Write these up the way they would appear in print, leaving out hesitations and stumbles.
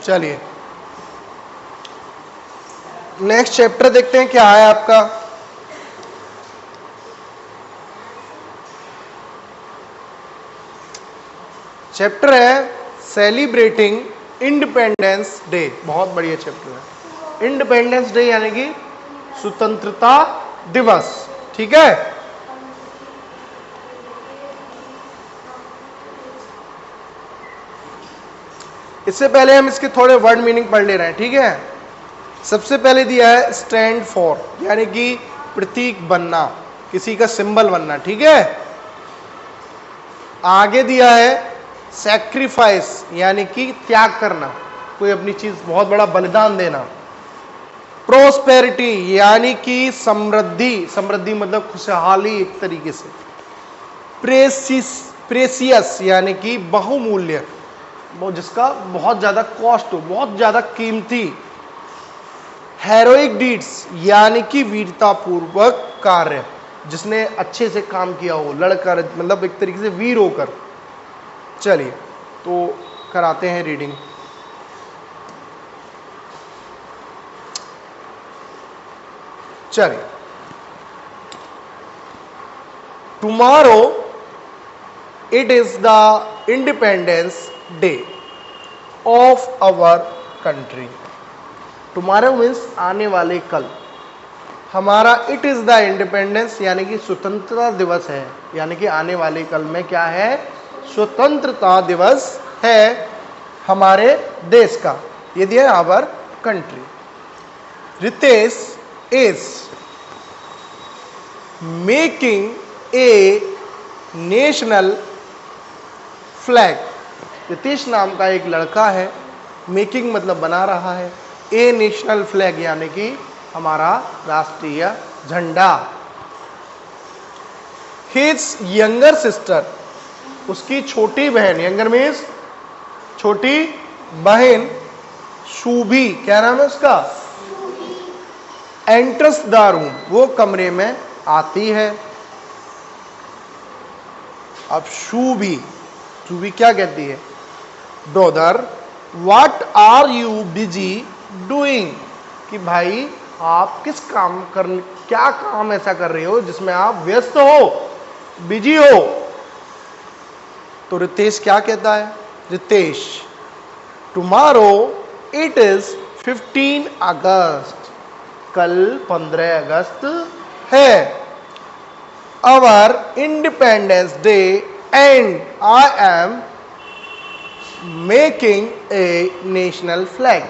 चलिए next chapter देखते हैं क्या है आपका। चैप्टर है सेलिब्रेटिंग इंडिपेंडेंस डे। बहुत बढ़िया चैप्टर है। इंडिपेंडेंस डे यानी कि स्वतंत्रता दिवस। ठीक है, इससे पहले हम इसके थोड़े वर्ड मीनिंग पढ़ ले रहे हैं। ठीक है, सबसे पहले दिया है स्टैंड फॉर, यानी कि प्रतीक बनना, किसी का सिंबल बनना। ठीक है, आगे दिया है सैक्रिफाइस, यानी कि त्याग करना, कोई अपनी चीज प्रोस बड़ा बलिदान देना। प्रोस्पेरिटी यानी कि समृद्धि, समृद्धि मतलब खुशहाली एक तरीके से। प्रेसियस यानी कि बहुमूल्य, वो जिसका बहुत ज्यादा कॉस्ट हो, बहुत ज्यादा कीमती। हेरोइक डीड्स यानी कि वीरतापूर्वक कार्य, जिसने अच्छे से काम किया हो, लड़कर, मतलब एक तरीके से वीर होकर। चलिए तो कराते हैं रीडिंग। चलिए, tomorrow it is the independence day of our country. Tomorrow means आने वाले कल। हमारा इट इज द इंडिपेंडेंस यानी कि स्वतंत्रता दिवस है, यानी कि आने वाले कल में क्या है, स्वतंत्रता दिवस है हमारे देश का। ये दिया है our country. Ritesh is making a national flag. Ritesh नाम का एक लड़का है, मेकिंग मतलब बना रहा है, ए नेशनल फ्लैग यानी कि हमारा राष्ट्रीय झंडा। हिज यंगर सिस्टर, उसकी छोटी बहन, यंगर मीन्स छोटी बहन, शूभी, क्या नाम है उसका, एंटर्स द रूम, वो कमरे में आती है। अब शूभी, शूभी क्या कहती है, brother what are you busy doing, कि भाई आप किस काम कर, क्या काम ऐसा कर रहे हो जिसमें आप व्यस्त हो, बिजी हो। तो रितेश क्या कहता है, Ritesh tomorrow it is 15 August, कल 15 अगस्त है, our independence day and I am making a national flag.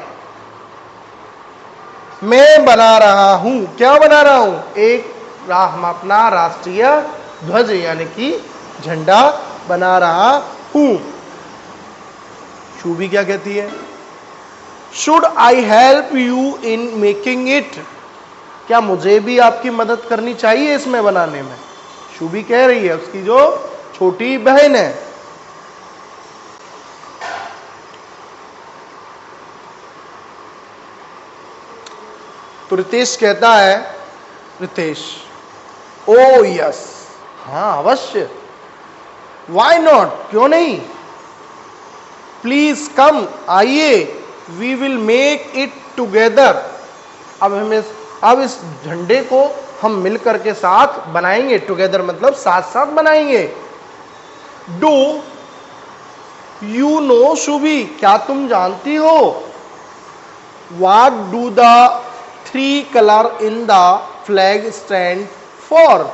मैं बना रहा हूं, क्या बना रहा हूं, एक हम अपना राष्ट्रीय ध्वज यानी कि झंडा बना रहा हूं। शूभी क्या कहती है, should I help you in making it, क्या मुझे भी आपकी मदद करनी चाहिए इसमें बनाने में। शूभी कह रही है, उसकी जो छोटी बहन है। तो रितेश कहता है, रितेश ओ यस, हाँ अवश्य, वाई नॉट, क्यों नहीं, प्लीज कम, आइए, we will make it together, अब इस झंडे को हम मिलकर के साथ बनाएंगे, टुगेदर मतलब साथ साथ बनाएंगे। डू यू नो शूभी, क्या तुम जानती हो, what do the 3 colour in the flag stand for,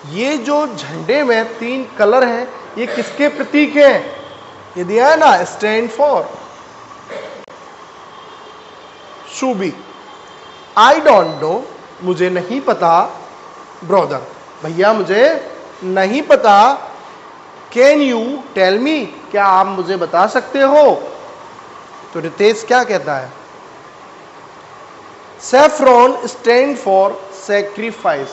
ये जो झंडे में 3 कलर हैं ये किसके प्रतीक हैं, ये दिया है ना, stand for. Shubhi I don't know, मुझे नहीं पता, ब्रदर, भैया मुझे नहीं पता, कैन यू टेल मी, क्या आप मुझे बता सकते हो। तो रितेश क्या कहता है, सैफ्रॉन स्टैंड फॉर सैक्रिफाइस,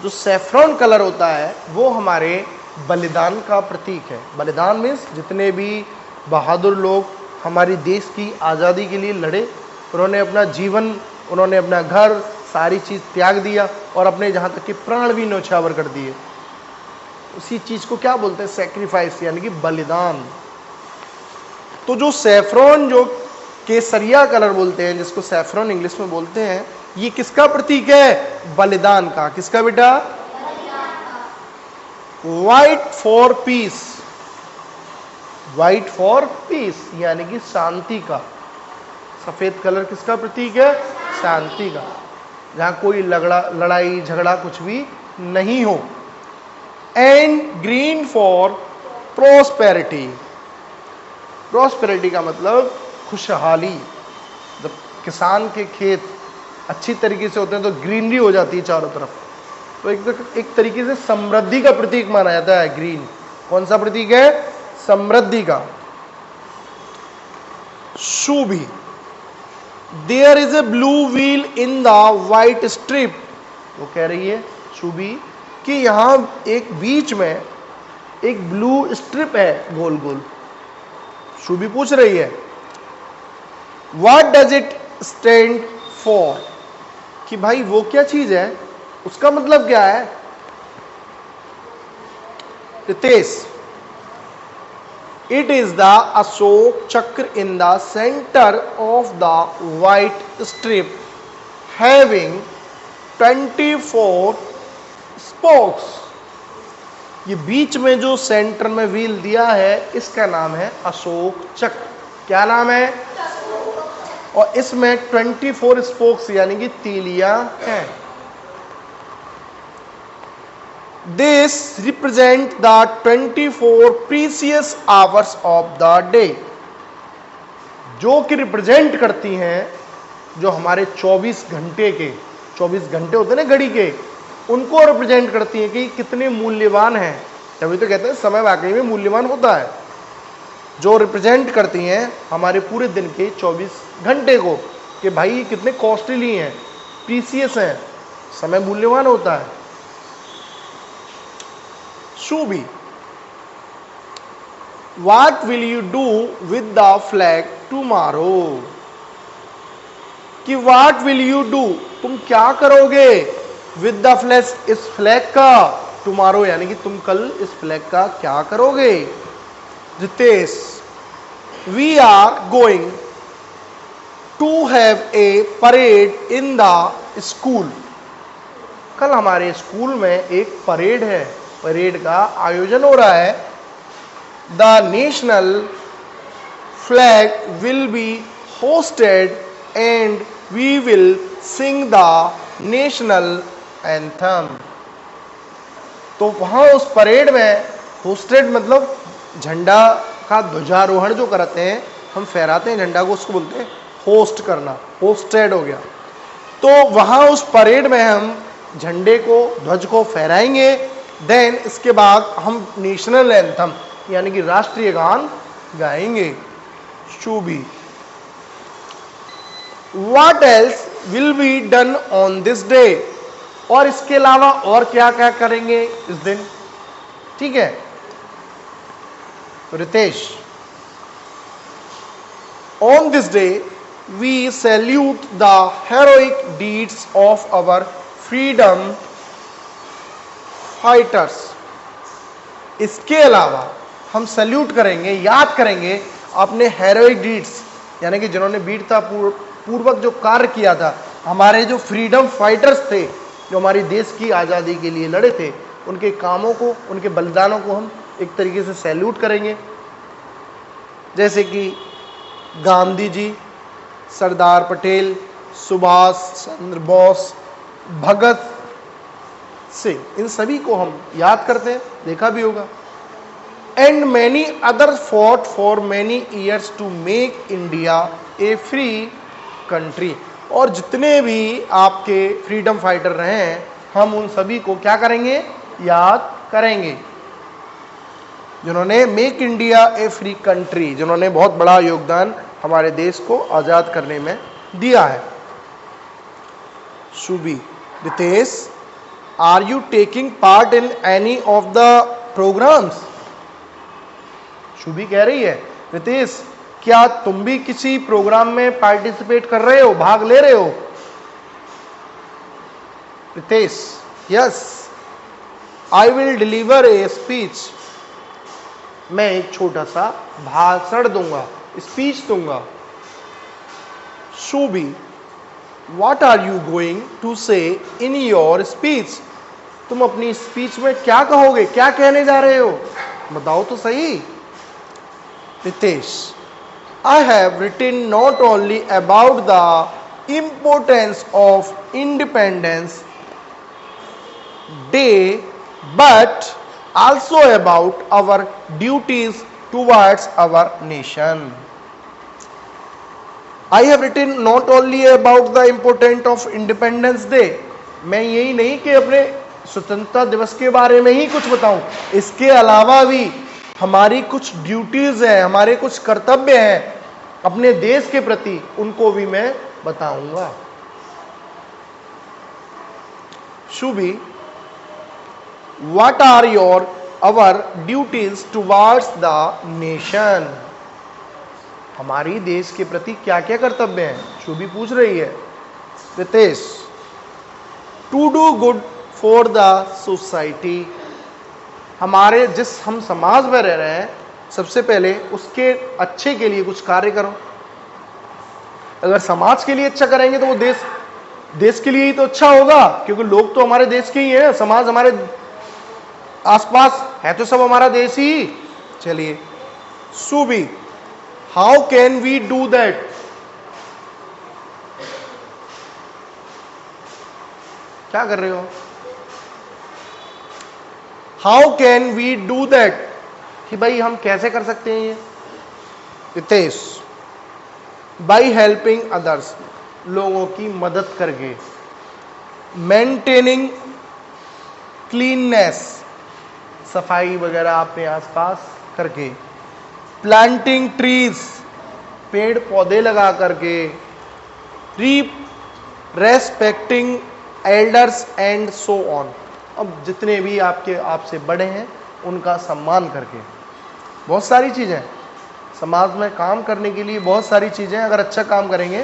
जो सैफ्रॉन कलर होता है वो हमारे बलिदान का प्रतीक है। बलिदान मीन्स जितने भी बहादुर लोग हमारी देश की आज़ादी के लिए लड़े, उन्होंने अपना जीवन, उन्होंने अपना घर, सारी चीज़ त्याग दिया और अपने जहाँ तक कि प्राण भी न्यौछावर कर दिए, उसी चीज़ को क्या बोलते हैं, सैक्रिफाइस यानी कि बलिदान। तो जो सैफरॉन, जो केसरिया कलर बोलते हैं, जिसको सैफरॉन इंग्लिश में बोलते हैं, ये किसका प्रतीक है? बलिदान का। किसका बेटा? White for piece, white for piece यानी कि शांति का। सफेद कलर किसका प्रतीक है? शांति का, जहां कोई लड़ाई झगड़ा कुछ भी नहीं हो। And green for prosperity, prosperity का मतलब खुशहाली। जब किसान के खेत अच्छी तरीके से होते हैं तो ग्रीनरी हो जाती है चारों तरफ, तो एक तरीके से समृद्धि का प्रतीक माना जाता है ग्रीन। कौन सा प्रतीक है? समृद्धि का। Shubhi, there is a blue wheel in the white strip. वो कह रही है शुभी कि यहां एक बीच में एक ब्लू स्ट्रिप है गोल गोल। शुभी पूछ रही है what does it stand for, कि भाई वो क्या चीज है, उसका मतलब क्या है? Ritesh, it is the Ashok Chakra in the centre of the white strip having 24 spokes. ये बीच में जो सेंटर में व्हील दिया है इसका नाम है अशोक चक्र। क्या नाम है? और इसमें 24 स्पोक्स यानी कि तीलियां हैं। This represent the 24 precious hours of the day, जो कि रिप्रेजेंट करती हैं जो हमारे 24 घंटे के, 24 घंटे होते हैं ना घड़ी के, उनको रिप्रेजेंट करती हैं कि कितने मूल्यवान हैं। तभी तो कहते हैं समय वाकई में मूल्यवान होता है। जो रिप्रेजेंट करती हैं हमारे पूरे दिन के 24 घंटे को, कि भाई कितने कॉस्टली हैं, प्रीसियस हैं, समय मूल्यवान होता है। Shubhi, what will you do with the flag tomorrow, कि व्हाट विल यू डू, तुम क्या करोगे, विद द फ्लैग, इस फ्लैग का, टुमारो यानी कि तुम कल इस फ्लैग का क्या करोगे। Ritesh, we are going to have a parade in the school, कल हमारे स्कूल में एक परेड है, परेड का आयोजन हो रहा है। The national flag will be hosted and we will sing the national anthem. तो वहां उस परेड में, होस्टेड मतलब झंडा का ध्वजारोहण जो करते हैं, हम फहराते हैं झंडा को, उसको बोलते हैं होस्ट करना, होस्टेड हो गया। तो वहां उस परेड में हम झंडे को, ध्वज को फहराएंगे। देन इसके बाद हम नेशनल एंथम यानी कि राष्ट्रीय गान गाएंगे। Shubhi, what else will be done on this day, और इसके अलावा और क्या क्या करेंगे इस दिन। ठीक है, Ritesh, on this day we salute the heroic deeds of our freedom fighters. इसके अलावा हम सैल्यूट करेंगे, याद करेंगे अपने हेरोइक डीड्स यानी कि जिन्होंने वीरता पूर्वक जो कार्य किया था, हमारे जो फ्रीडम फाइटर्स थे, जो हमारी देश की आज़ादी के लिए लड़े थे, उनके कामों को, उनके बलिदानों को हम एक तरीके से सैल्यूट करेंगे। जैसे कि गांधी जी, सरदार पटेल, सुभाष चंद्र बोस, भगत सिंह, इन सभी को हम याद करते हैं, देखा भी होगा। And many other fought for many years to make India a free country, और जितने भी आपके फ्रीडम फाइटर रहे हैं, हम उन सभी को क्या करेंगे, याद करेंगे, जिन्होंने make India a free country, जिन्होंने बहुत बड़ा योगदान हमारे देश को आजाद करने में दिया है। Shubhi, Ritesh, are you taking part in any of the programmes. Shubhi कह रही है रितेश, क्या तुम भी किसी प्रोग्राम में पार्टिसिपेट कर रहे हो, भाग ले रहे हो। Ritesh, yes, I will deliver a speech, मैं एक छोटा सा भाषण दूंगा। स्पीच दूंगा। Shubhi, what are you going to say in your speech? तुम अपनी स्पीच में क्या कहोगे, क्या कहने जा रहे हो, बताओ तो सही। Ritesh, I have written not only about the importance of independence day but also about our duties towards our nation. I have written not only about the importance of Independence Day. मैं यही नहीं कि अपने स्वतंत्रता दिवस के बारे में ही कुछ बताऊं, इसके अलावा भी हमारी कुछ ड्यूटीज हैं, हमारे कुछ कर्तव्य हैं अपने देश के प्रति, उनको भी मैं बताऊंगा। Shubhi, What are our duties towards the nation? हमारी देश के प्रति क्या क्या कर्तव्य हैं, शुभी पूछ रही है। Ritesh, to do good for the society. हमारे हम समाज में रह रहे हैं, सबसे पहले उसके अच्छे के लिए कुछ कार्य करो। अगर समाज के लिए अच्छा करेंगे तो वो देश के लिए ही तो अच्छा होगा, क्योंकि लोग तो हमारे देश के ही हैं, समाज हमारे आसपास है तो सब हमारा देश ही। चलिए, Subi, how can we do that? क्या कर रहे हो? How can we do that, कि भाई हम कैसे कर सकते हैं ये? रितेश, बाई हेल्पिंग अदर्स, लोगों की मदद करके। मेंटेनिंग क्लीननेस, सफाई वगैरह अपने आसपास करके। प्लांटिंग ट्रीज, पेड़ पौधे लगा करके। Respecting elders and so on, अब जितने भी आपसे बड़े हैं उनका सम्मान करके। बहुत सारी चीज़ें समाज में काम करने के लिए, बहुत सारी चीज़ें, अगर अच्छा काम करेंगे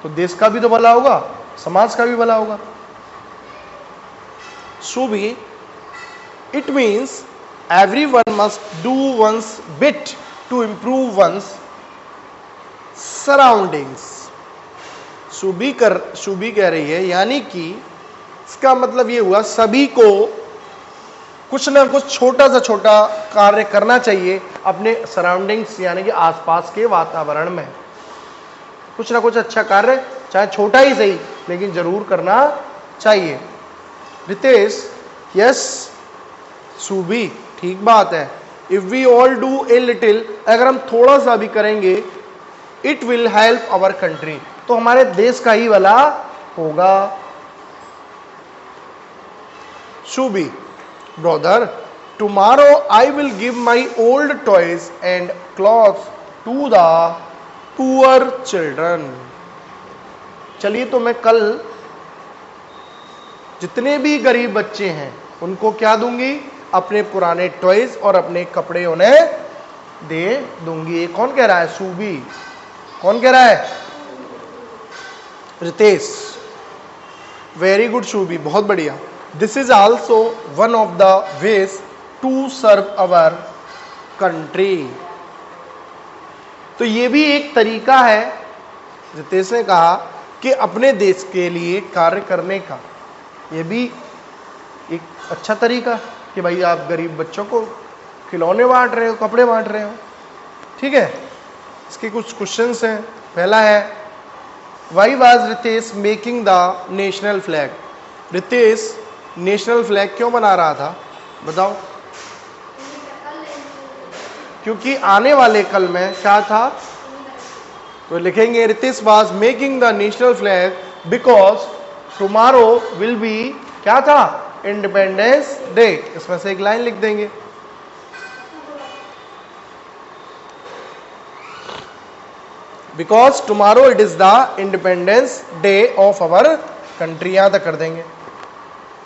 तो देश का भी तो भला होगा, समाज का भी भला होगा। Shubhi, it means everyone must do one's bit to improve one's surroundings. Shubhi कह रही है, यानी कि इसका मतलब ये हुआ सभी को कुछ ना कुछ छोटा से छोटा कार्य करना चाहिए अपने सराउंडिंग्स यानी कि आसपास के वातावरण में। कुछ ना कुछ अच्छा कार्य, चाहे छोटा ही सही, लेकिन जरूर करना चाहिए। रितेश, यस सुबी, ठीक बात है। If we all do a little, अगर हम थोड़ा सा भी करेंगे, it will help our country, तो हमारे देश का ही भला होगा। Shubhi, brother, tomorrow I will give my old toys and clothes to the poor children. चलिए, तो मैं कल जितने भी गरीब बच्चे हैं उनको क्या दूंगी? अपने पुराने टॉयज और अपने कपड़े उन्हें दे दूंगी। कौन कह रहा है? सूबी। कौन कह रहा है? रितेश, वेरी गुड शूबी, बहुत बढ़िया। This is also one of the ways to serve our country. तो ये भी एक तरीका है, रितेश ने कहा, कि अपने देश के लिए कार्य करने का। ये भी एक अच्छा तरीका कि भाई आप गरीब बच्चों को खिलौने बांट रहे हो, कपड़े बांट रहे हो। ठीक है, इसके कुछ क्वेश्चंस हैं। पहला है, why was Ritesh making the national flag? Ritesh national flag क्यों बना रहा था, बताओ? क्योंकि आने वाले कल में क्या था, तो लिखेंगे Ritesh was making the national flag because tomorrow will be, क्या था? Independence day. इसमें से एक लाइन लिख देंगे। Because tomorrow it is the independence day of our country, यहां तक कर देंगे।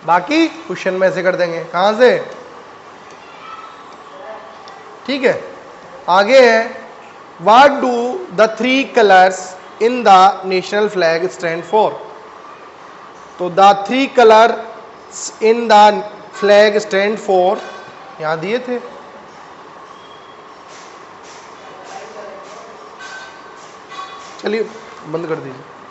बाकी क्वेश्चन में से कर देंगे। कहां से? ठीक है, आगे है, what do the 3 colours in the national flag stand for? तो the 3 colours in the flag stand for, यहां दिए थे, चलिए बंद कर दीजिए।